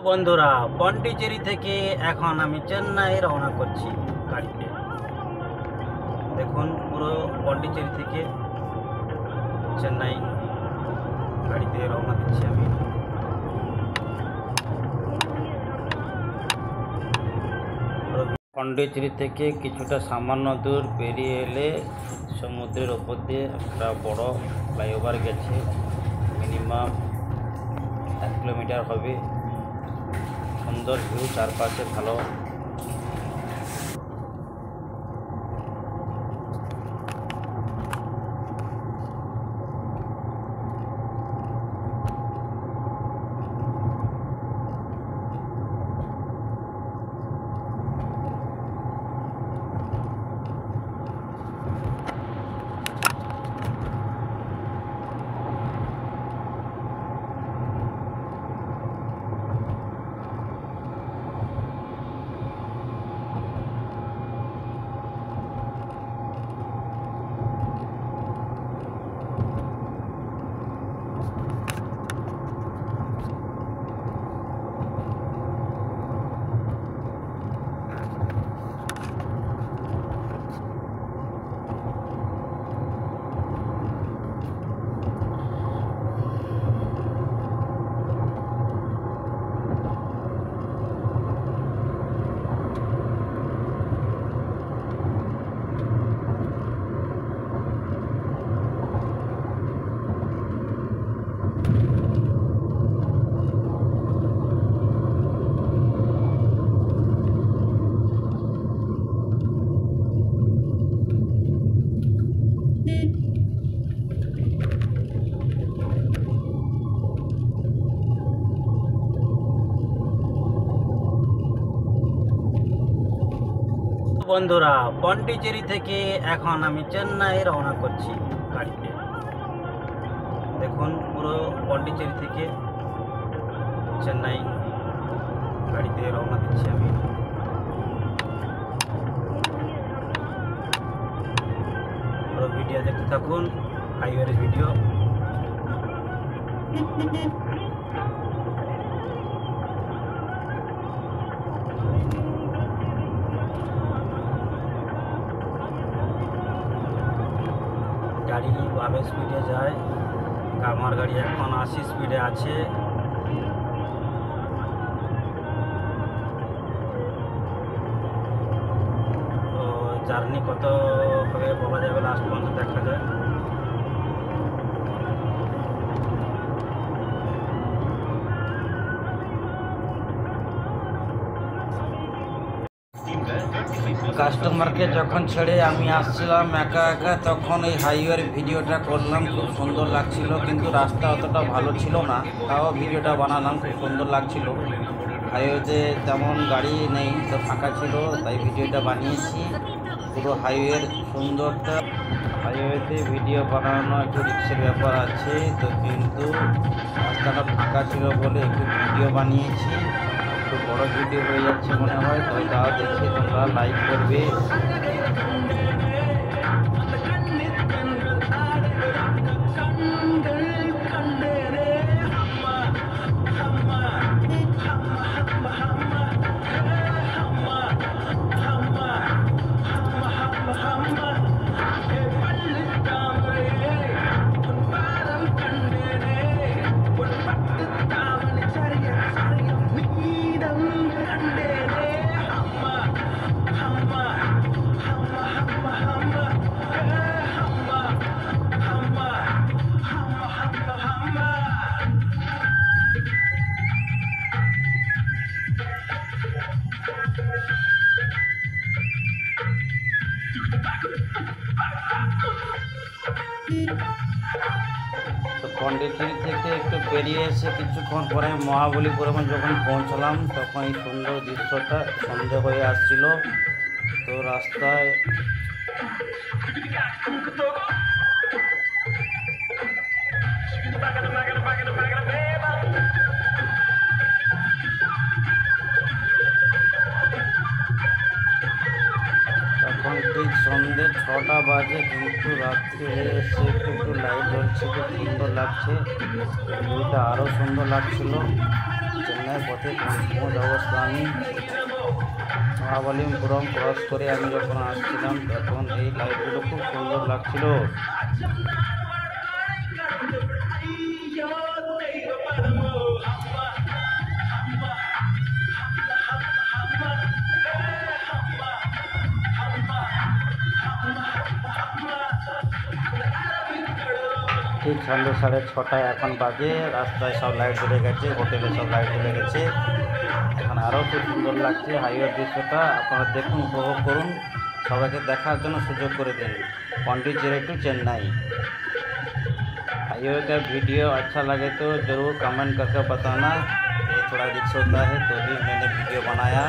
বন্ধুরা, পন্ডিচেরি থেকে এখন আমি চেন্নাই রওনা করছি গাড়িতে। দেখুন, পুরো পন্ডিচেরি থেকে চেন্নাই গাড়িতে রওনা দিচ্ছি আমি। পন্ডিচেরি থেকে কিছুটা সামান্য দূর পেরিয়ে এলে সমুদ্রের ওপর দিয়ে একটা বড় ফ্লাইওভার গেছে, মিনিমাম 1 কিলোমিটার হবে। সুন্দর ভিউ, চারপাশে ভালো। বন্ধুরা, পন্ডিচেরি থেকে এখন আমি চেন্নাই রওনা করছি গাড়িতে। দেখুন, পুরো পন্ডিচেরি থেকে চেন্নাই গাড়িতে রওনা দিচ্ছি আমি। পুরো ভিডিও দেখতে থাকুন, হাইওয়ের ভিডিও। গাড়ি 12 স্পিডে যায়, আমার গাড়ি এখন 80 স্পিডে আছে। তো জার্নি কত হবে বলা যাবে, লাস্ট পর্যন্ত দেখা যায়। কাস্টমারকে যখন ছেড়ে আমি আসছিলাম একা একা, তখন এই হাইওয়ের ভিডিওটা করলাম। খুব সুন্দর লাগছিল, কিন্তু রাস্তা অতটা ভালো ছিল না, তাও ভিডিওটা বানালাম। খুব সুন্দর লাগছিল। হাইওয়েতে তেমন গাড়ি নেই, তো ফাঁকা ছিল, তাই ভিডিওটা বানিয়েছি। পুরো হাইওয়ের সুন্দরটা। হাইওয়েতে ভিডিও বানানো একটু রিস্কের ব্যাপার আছে, তো কিন্তু রাস্তাটা ফাঁকা ছিল বলে একটু ভিডিও বানিয়েছি। একটু বড় ভিডিও হয়ে যাচ্ছে মনে হয়, তো তাও দেখে তোমরা লাইক করবে। তো পন্ডিচেরি থেকে একটু বেরিয়ে এসে কিছুক্ষণ পরে মহাবলীপুরমে যখন পৌঁছলাম, তখন এই সুন্দর দৃশ্যটা সন্ধে হয়ে আসছিল। তো রাস্তায় তখন ঠিক সন্ধ্যে 6টা বাজে, কিন্তু রাত্রে এসে একটু লাইট জ্বলছে, খুব সুন্দর লাগছে। ভিউটা আরও সুন্দর লাগছিল। চেন্নাই চেন্নাই পথে পৌঁছ অবস্থা আমি মহাবলীপুরম ক্রস করে আমি যখন আসছিলাম তখন এই লাইটগুলো খুব সুন্দর লাগছিল। ঠিক সন্ধ্যে 6:30 এখন বাজে। রাস্তায় সব লাইট জ্বলে গেছে, হোটেলে সব লাইট জ্বলে গেছে। এখন আরও খুব সুন্দর লাগছে হাইওয়ের দৃশ্যটা। আপনারা দেখুন, উপভোগ করুন, সবাইকে দেখার জন্য সুযোগ করে দিন। पौंडीचेरी टू चेन्नई हाईवे का वीडियो अच्छा लगे तो ज़रूर कमेंट करके बताना। ये थोड़ा रिक्स होता है तो भी मैंने वीडियो बनाया,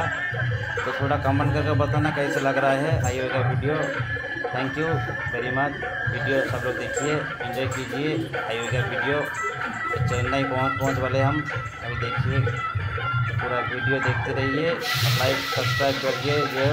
तो थोड़ा कमेंट करके बताना कैसे लग रहा है हाईवे का video. Thank you very much. Video सब लोग देखिए, एंजॉय कीजिए हाईवे का वीडियो। चेन्नई पहुँच वाले हम अभी। देखिए पूरा वीडियो देखते रहिए, लाइक सब्सक्राइब करिए। जो